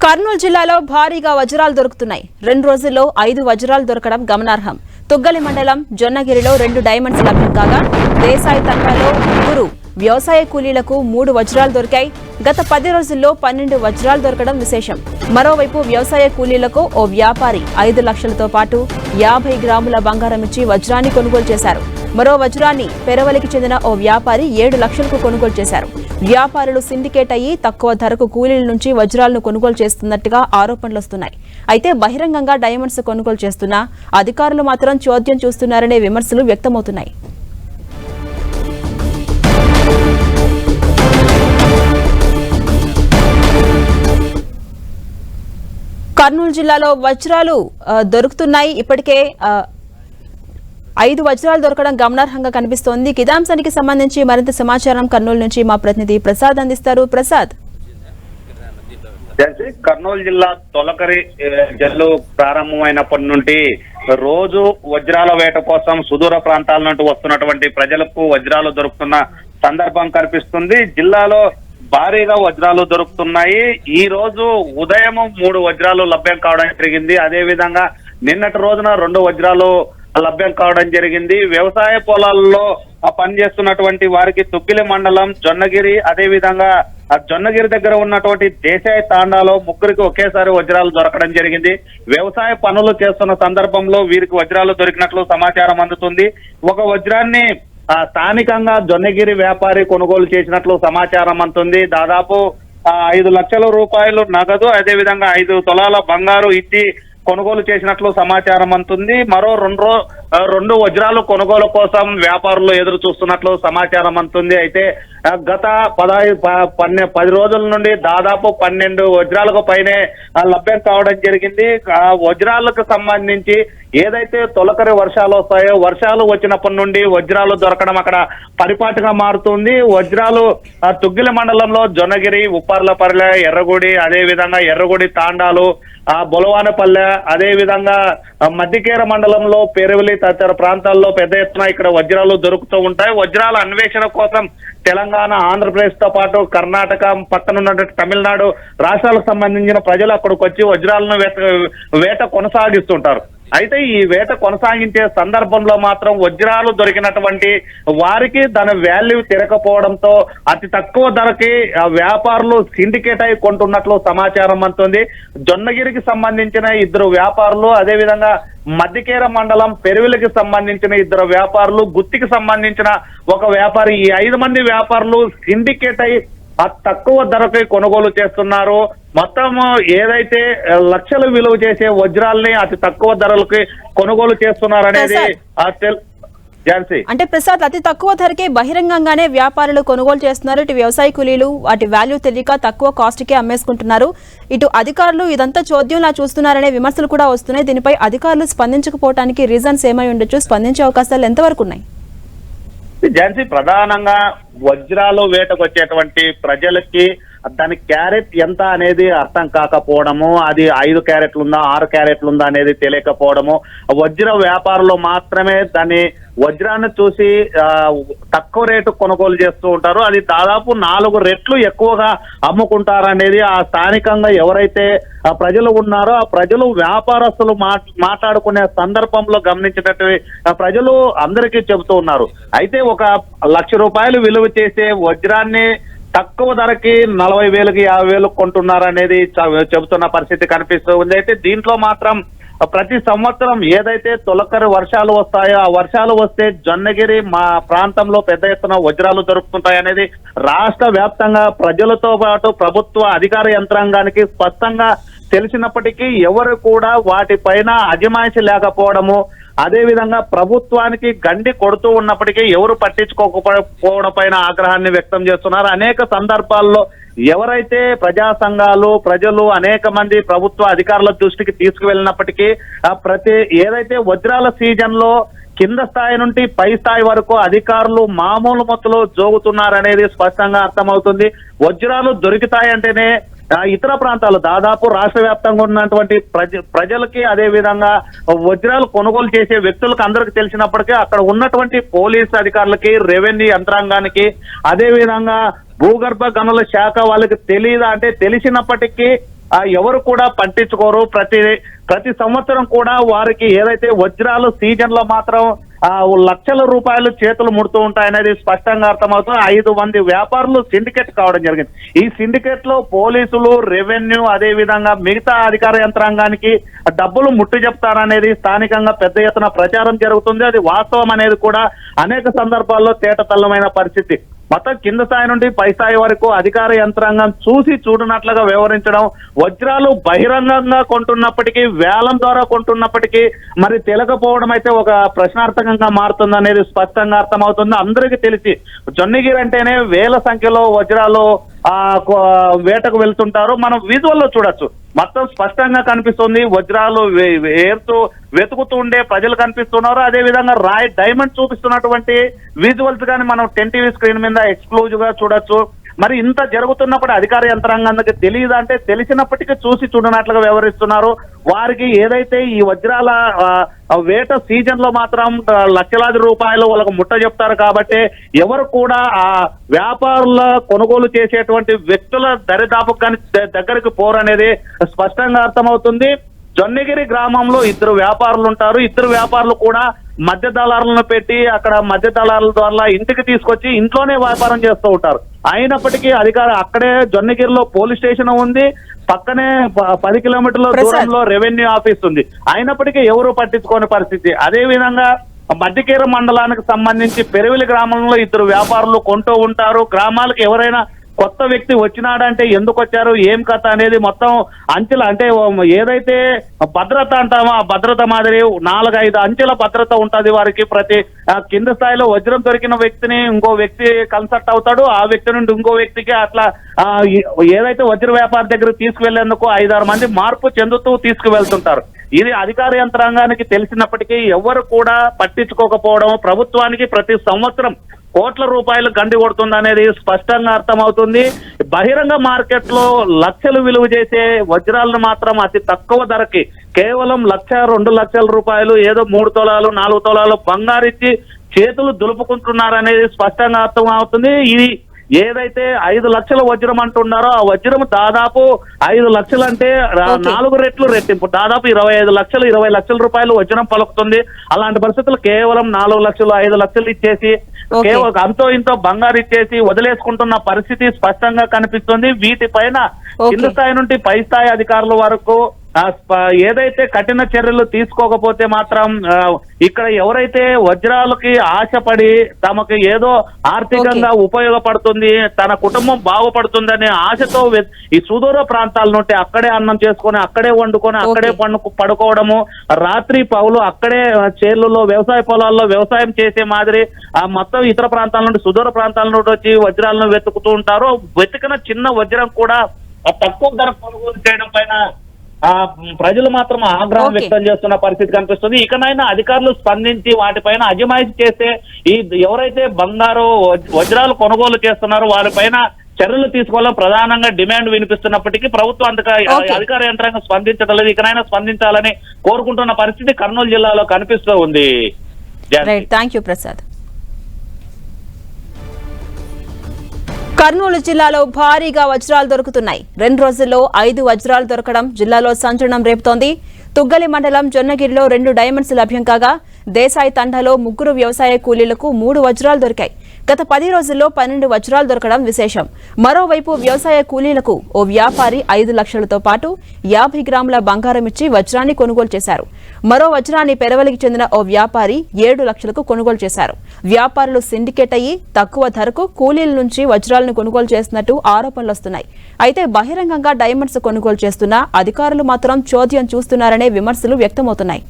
కర్నూలు జిల్లాలో భారీగా వజ్రాలు దొరుకుతున్నాయి. 2 రోజుల్లో 5 వజ్రాలు దొరకడం గమనార్హం. తుగ్గలి మండలం జొన్నగిరిలో 2 డైమండ్స్ లభ్యం కాగా దేశాయి తండాలో 3 వ్యవసాయ కూలీలకు 3 వజ్రాలు దొరికాయి. గత 10 రోజుల్లో 12 వజ్రాలు దొరకడం విశేషం. మరోవైపు వ్యవసాయ కూలీలకు ఓ వ్యాపారి 5 లక్షలతో పాటు 50 గ్రాముల బంగారం ఇచ్చి వజ్రాన్ని కొనుగోలు చేశారు. మరో వజ్రాన్ని పెరవలికి చెందిన ఓ వ్యాపారి 7 లక్షలకు కొనుగోలు చేశారు. వ్యాపారులు సిండికేట్ అయ్యి తక్కువ ధరకు కూలీల నుంచి వజ్రాలను కొనుగోలు చేస్తున్నట్టుగా ఆరోపణలు వస్తున్నాయి. అయితే బహిరంగంగా డైమండ్స్ కొనుగోలు చేస్తున్నా అధికారులు మాత్రం చోద్యం చూస్తున్నారనే విమర్శలు వ్యక్తమవుతున్నాయి. కర్నూలు జిల్లాలో వజ్రాలు దొరుకుతున్నాయి. ఇప్పటికే 5 వజ్రాలు దొరకడం గమనార్హంగా కనిపిస్తోంది. కిదాంశానికి సంబంధించి మరింత సమాచారం కర్నూలు నుంచి మా ప్రతినిధి ప్రసాద్ అందిస్తారు. ప్రసాద్, కర్నూలు జిల్లా తొలకరి జల్లు ప్రారంభమైనప్పటి నుండి రోజు వజ్రాల వేట కోసం సుదూర ప్రాంతాల నుండి వస్తున్నటువంటి ప్రజలకు వజ్రాలు దొరుకుతున్న సందర్భం కనిపిస్తుంది. జిల్లాలో భారీగా వజ్రాలు దొరుకుతున్నాయి. ఈ రోజు ఉదయం 3 వజ్రాలు లభ్యం కావడం జరిగింది. అదే విధంగా నిన్నటి రోజున 2 వజ్రాలు లభ్యం కావడం జరిగింది. వ్యవసాయ పొలాల్లో పనిచేస్తున్నటువంటి వారికి తుగ్గిలి మండలం జొన్నగిరి, అదే విధంగా జొన్నగిరి దగ్గర ఉన్నటువంటి దేశాయి తాండాలో 3కి ఒకేసారి వజ్రాలు దొరకడం జరిగింది. వ్యవసాయ పనులు చేస్తున్న సందర్భంలో వీరికి వజ్రాలు దొరికినట్లు సమాచారం అందుతుంది. ఒక వజ్రాన్ని స్థానికంగా జొన్నగిరి వ్యాపారి కొనుగోలు చేసినట్లు సమాచారం అందుతుంది. దాదాపు 5 లక్షల రూపాయలు నగదు, అదే విధంగా 5 తులాల బంగారు ఇచ్చి కొనుగోలు చేసినట్లు సమాచారం అందుతుంది. మరో 2 వజ్రాలు కొనుగోలు కోసం వ్యాపారులు ఎదురు చూస్తున్నట్లు సమాచారం అందుతుంది. అయితే గత 10 రోజుల నుండి దాదాపు 12 వజ్రాలకు పైనే లభ్యం కావడం జరిగింది. వజ్రాలకు సంబంధించి ఏదైతే తొలకరి వర్షాలు వస్తాయో, వర్షాలు వచ్చినప్పటి నుండి వజ్రాలు దొరకడం అక్కడ పరిపాటిగా మారుతుంది. వజ్రాలు తుగ్గిలి మండలంలో జొన్నగిరి, ఉప్పర్లపల్లె, ఎర్రగుడి, అదే విధంగా ఎర్రగుడి తాండాలు, బొలవానపల్లె, అదే విధంగా మద్దికేర మండలంలో పెరవలి తదితర ప్రాంతాల్లో పెద్ద ఎత్తున ఇక్కడ వజ్రాలు దొరుకుతూ ఉంటాయి. వజ్రాల అన్వేషణ కోసం తెలంగాణ, ఆంధ్రప్రదేశ్ తో పాటు కర్ణాటక, పక్కనున్నటువంటి తమిళనాడు రాష్ట్రాలకు సంబంధించిన ప్రజలు అక్కడికి వచ్చి వజ్రాలను వేట కొనసాగిస్తుంటారు. అయితే ఈ వేట కొనసాగించే సందర్భంలో మాత్రం వజ్రాలు దొరికినటువంటి వారికి దాని వాల్యూ తిరగకపోవడంతో అతి తక్కువ ధరకి వ్యాపారులు సిండికేట్ అయి కొంటున్నట్లు సమాచారం అందుతుంది. జొన్నగిరికి సంబంధించిన 2 వ్యాపారులు, అదే విధంగా మద్దికేర మండలం పెరువిలికి సంబంధించిన 2 వ్యాపారులు, గుత్తికి సంబంధించిన 1 వ్యాపారి, ఈ 5 మంది వ్యాపారులు సిండికేట్ అయి తక్కువ ధరకి కొనుగోలు చేస్తున్నారు. మొత్తం ఏదైతే లక్షలు విలువ చేసే వజ్రాలని అతి తక్కువ ధరలకి కొనుగోలు చేస్తున్నారనేది ఝాన్సీ. అంటే ప్రసాద్, అతి తక్కువ ధరకే బహిరంగంగానే వ్యాపారులు కొనుగోలు చేస్తున్నారు. ఇటు వ్యవసాయ కూలీలు వాటి వాల్యూ తెలియక తక్కువ కాస్ట్ కే అమ్మేసుకుంటున్నారు. ఇటు అధికారులు ఇదంతా చోద్యంలా చూస్తున్నారనే విమర్శలు కూడా వస్తున్నాయి. దీనిపై అధికారులు స్పందించకపోవడానికి రీజన్స్ ఏమై ఉండొచ్చు? స్పందించే అవకాశాలు ఎంతవరకు ఉన్నాయి? ఝాన్సీ, ప్రధానంగా వజ్రాలు వేటకు వచ్చేటువంటి ప్రజలకి దాని క్యారెట్ ఎంత అనేది అర్థం కాకపోవడము, అది 5 క్యారెట్లు ఉందా 6 క్యారెట్లు ఉందా అనేది తెలియకపోవడము, వజ్ర వ్యాపారులు మాత్రమే దాన్ని వజ్రాన్ని చూసి తక్కువ రేటు కొనుగోలు చేస్తూ ఉంటారు. అది దాదాపు 4 రెట్లు ఎక్కువగా అమ్ముకుంటారనేది ఆ స్థానికంగా ఎవరైతే ప్రజలు ఉన్నారో ఆ ప్రజలు, వ్యాపారస్తులు మాట్లాడుకునే సందర్భంలో గమనించినట్టు ప్రజలు అందరికీ చెబుతూ ఉన్నారు. అయితే 1 లక్ష రూపాయలు విలువ చేసే వజ్రాన్ని తక్కువ ధరకి 40,000కి 50,000 కొంటున్నారనేది చెబుతున్న పరిస్థితి కనిపిస్తూ ఉంది. అయితే దీంట్లో మాత్రం ప్రతి సంవత్సరం ఏదైతే తొలకరి వర్షాలు వస్తాయో ఆ వర్షాలు వస్తే జొన్నగిరి మా ప్రాంతంలో పెద్ద ఎత్తున వజ్రాలు దొరుకుతుంటాయనేది రాష్ట్ర వ్యాప్తంగా ప్రజలతో పాటు ప్రభుత్వ అధికార యంత్రాంగానికి స్పష్టంగా తెలిసినప్పటికీ ఎవరు కూడా వాటిపైన అజమాయిషి లేకపోవడము, అదే విధంగా ప్రభుత్వానికి గండి కొడుతూ ఉన్నప్పటికీ ఎవరు పట్టించుకోకపోవడం పైన ఆగ్రహాన్ని వ్యక్తం చేస్తున్నారు. అనేక సందర్భాల్లో ఎవరైతే ప్రజా సంఘాలు, ప్రజలు, అనేక మంది ప్రభుత్వ అధికారుల దృష్టికి తీసుకువెళ్ళినప్పటికీ ఏదైతే వజ్రాల సీజన్ లో కింద స్థాయి నుండి పై స్థాయి వరకు అధికారులు మామూలు మొత్తంలో జోగుతున్నారనేది స్పష్టంగా అర్థమవుతుంది. వజ్రాలు దొరుకుతాయంటేనే ఇతర ప్రాంతాలు దాదాపు రాష్ట్ర వ్యాప్తంగా ఉన్నటువంటి ప్రజలకి, అదే విధంగా వజ్రాలు కొనుగోలు చేసే వ్యక్తులకు అందరికి తెలిసినప్పటికీ అక్కడ ఉన్నటువంటి పోలీసు అధికారులకి, రెవెన్యూ యంత్రాంగానికి, అదే విధంగా భూగర్భ గనుల శాఖ వాళ్ళకి తెలియదా అంటే తెలిసినప్పటికీ ఎవరు కూడా పట్టించుకోరు. ప్రతి సంవత్సరం కూడా వారికి ఏదైతే వజ్రాలు సీజన్ లో మాత్రం లక్షల రూపాయలు చేతులు ముడుతూ ఉంటాయనేది స్పష్టంగా అర్థమవుతుంది. 5 మంది వ్యాపారులు సిండికేట్ కావడం జరిగింది. ఈ సిండికేట్ లో పోలీసులు, రెవెన్యూ, అదే విధంగా మిగతా అధికార యంత్రాంగానికి డబ్బులు ముట్టు చెప్తారనేది స్థానికంగా పెద్ద ఎత్తున ప్రచారం జరుగుతుంది. అది వాస్తవం అనేది కూడా అనేక సందర్భాల్లో తేటతల్లమైన పరిస్థితి. మొత్తం కింద స్థాయి నుండి పై స్థాయి వరకు అధికార యంత్రాంగం చూసి చూడనట్లుగా వ్యవహరించడం, వజ్రాలు బహిరంగంగా కొంటున్నప్పటికీ, వేలం ద్వారా కొంటున్నప్పటికీ మరి తెలియకపోవడం అయితే ఒక ప్రశ్నార్థకంగా మారుతుంది అనేది స్పష్టంగా అర్థమవుతుంది. అందరికీ తెలిసి జొన్నగిరి అంటేనే వేల సంఖ్యలో వజ్రాలు వేటకు వెళ్తుంటారు. మనం విజువల్లో చూడొచ్చు, మొత్తం స్పష్టంగా కనిపిస్తుంది. వజ్రాలు వెతుకుతూ ఉండే ప్రజలు కనిపిస్తున్నారు. అదే విధంగా డైమండ్ చూపిస్తున్నటువంటి విజువల్స్ కానీ మనం 10 TV స్క్రీన్ మీద ఎక్స్క్లూజివ్ గా చూడొచ్చు. మరి ఇంత జరుగుతున్నప్పుడు అధికార యంత్రాంగానికి తెలియదు అంటే, తెలిసినప్పటికీ చూసి చూడనట్లుగా వ్యవహరిస్తున్నారు. వారికి ఏదైతే ఈ వజ్రాల వేట సీజన్ లో మాత్రం లక్షలాది రూపాయలు వాళ్ళకు ముట్ట చెప్తారు కాబట్టి ఎవరు కూడా ఆ వ్యాపారుల కొనుగోలు చేసేటువంటి వ్యక్తుల దరిదాపు కానీ దగ్గరికి పోరనేది స్పష్టంగా అర్థమవుతుంది. జొన్నగిరి గ్రామంలో 2 వ్యాపారులు ఉంటారు. 2 వ్యాపారులు కూడా మధ్య దళారులను పెట్టి అక్కడ మధ్య దళారుల ద్వారా ఇంటికి తీసుకొచ్చి ఇంట్లోనే వ్యాపారం చేస్తూ ఉంటారు. అయినప్పటికీ అక్కడే జొన్నగిరిలో పోలీస్ స్టేషన్ ఉంది, పక్కనే 10 కిలోమీటర్ల దూరంలో రెవెన్యూ ఆఫీస్ ఉంది. అయినప్పటికీ ఎవరు పట్టించుకోని పరిస్థితి. అదే విధంగా మధ్యకేర మండలానికి సంబంధించి పెరువిలి గ్రామంలో 2 వ్యాపారులు కొంటూ ఉంటారు. గ్రామాలకు ఎవరైనా కొత్త వ్యక్తి వచ్చినాడంటే ఎందుకు వచ్చారు, ఏం కథ అనేది మొత్తం అంచెల అంటే ఏదైతే భద్రత అంటామో ఆ భద్రత మాదిరి 4-5 అంచెల భద్రత ఉంటుంది వారికి. ప్రతి కింద స్థాయిలో వజ్రం దొరికిన వ్యక్తిని ఇంకో వ్యక్తి కన్సల్ట్ అవుతాడు, ఆ వ్యక్తి నుండి ఇంకో వ్యక్తికి అట్లా ఏదైతే వజ్ర వ్యాపారి దగ్గర తీసుకువెళ్లేందుకు 5-6 మంది మార్పు చెందుతూ తీసుకువెళ్తుంటారు. ఇది అధికార యంత్రాంగానికి తెలిసినప్పటికీ ఎవరు కూడా పట్టించుకోకపోవడం, ప్రభుత్వానికి ప్రతి సంవత్సరం కోట్ల రూపాయలు గండి కొడుతుంది అనేది స్పష్టంగా అర్థమవుతుంది. బహిరంగ మార్కెట్ లో లక్షలు విలువ చేసే వజ్రాలను మాత్రం అతి తక్కువ ధరకి కేవలం 1-2 లక్షల రూపాయలు, ఏదో 3 తొలాలు 4 తొలాలు బంగారిచ్చి చేతులు దులుపుకుంటున్నారనేది స్పష్టంగా అర్థమవుతుంది. ఇది ఏదైతే 5 లక్షల వజ్రం అంటున్నారో ఆ వజ్రం దాదాపు 5 లక్షలు అంటే 4 రెట్లు రెట్టింపు, దాదాపు 25 లక్షలు 20 లక్షల రూపాయలు వజ్రం పలుకుతుంది. అలాంటి పరిస్థితులు కేవలం 4 లక్షలు 5 లక్షలు ఇచ్చేసి కేవలం అంతో ఇంతో బంగారు ఇచ్చేసి వదిలేసుకుంటున్న పరిస్థితి స్పష్టంగా కనిపిస్తుంది. వీటిపైన కింద స్థాయి నుండి పై స్థాయి అధికారుల వరకు ఏదైతే కఠిన చర్యలు తీసుకోకపోతే మాత్రం ఇక్కడ ఎవరైతే వజ్రాలకి ఆశపడి తమకు ఏదో ఆర్థికంగా ఉపయోగపడుతుంది, తన కుటుంబం బాగుపడుతుందనే ఆశతో ఈ సుదూర ప్రాంతాల నుండి అక్కడే అన్నం చేసుకొని, అక్కడే వండుకొని, అక్కడే పడుకోవడము, రాత్రి పౌలు అక్కడే చేర్లలో వ్యవసాయ పొలాల్లో వ్యవసాయం చేసే మాదిరి మొత్తం ఇతర ప్రాంతాల నుండి సుదూర ప్రాంతాల నుండి వచ్చి వజ్రాలను వెతుకుతూ ఉంటారు. వెతికిన చిన్న వజ్రం కూడా తక్కువ ధర కొనుగోలు చేయడం పైన ప్రజలు మాత్రం ఆగ్రహం వ్యక్తం చేస్తున్న పరిస్థితి కనిపిస్తుంది. ఇకనైనా అధికారులు స్పందించి వాటిపైన అజమాయిషీ చేస్తే ఎవరైతే బంగారు వజ్రాలు కొనుగోలు చేస్తున్నారో వారిపైన చర్యలు తీసుకోవాలని ప్రధానంగా డిమాండ్ వినిపిస్తున్నప్పటికీ ప్రభుత్వం అధికార యంత్రాంగం స్పందించడం లేదు. ఇకనైనా స్పందించాలని కోరుకుంటున్న పరిస్థితి కర్నూలు జిల్లాలో కనిపిస్తూ ఉంది. Thank you Prasad. కర్నూలు జిల్లాలో భారీగా వజ్రాలు దొరుకుతున్నాయి. 2 రోజుల్లో 5 వజ్రాలు దొరకడం జిల్లాలో సంచలనం రేపుతోంది. తుగ్గలి మండలం జొన్నగిరిలో 2 డైమండ్స్ లభ్యం కాగా దేశాయి తండాలో 3 వ్యవసాయ కూలీలకు 3 వజ్రాలు దొరికాయి. గత 10 రోజుల్లో 12 వజ్రాలు దొరకడం విశేషం. మరోవైపు వ్యవసాయ కూలీలకు ఓ వ్యాపారి 5 లక్షలతో పాటు 50 గ్రాముల బంగారం ఇచ్చి వజ్రాన్ని కొనుగోలు చేశారు. మరో వజ్రాన్ని పెరవలికి చెందిన ఓ వ్యాపారి 7 లక్షలకు కొనుగోలు చేశారు. వ్యాపారులు సిండికేట్ అయ్యి తక్కువ ధరకు కూలీల నుంచి వజ్రాలను కొనుగోలు చేస్తున్నట్టు ఆరోపణలు వస్తున్నాయి. అయితే బహిరంగంగా డైమండ్స్ కొనుగోలు చేస్తున్న అధికారులు మాత్రం చోద్యం చూస్తున్నారనే విమర్శలు వ్యక్తమవుతున్నాయి.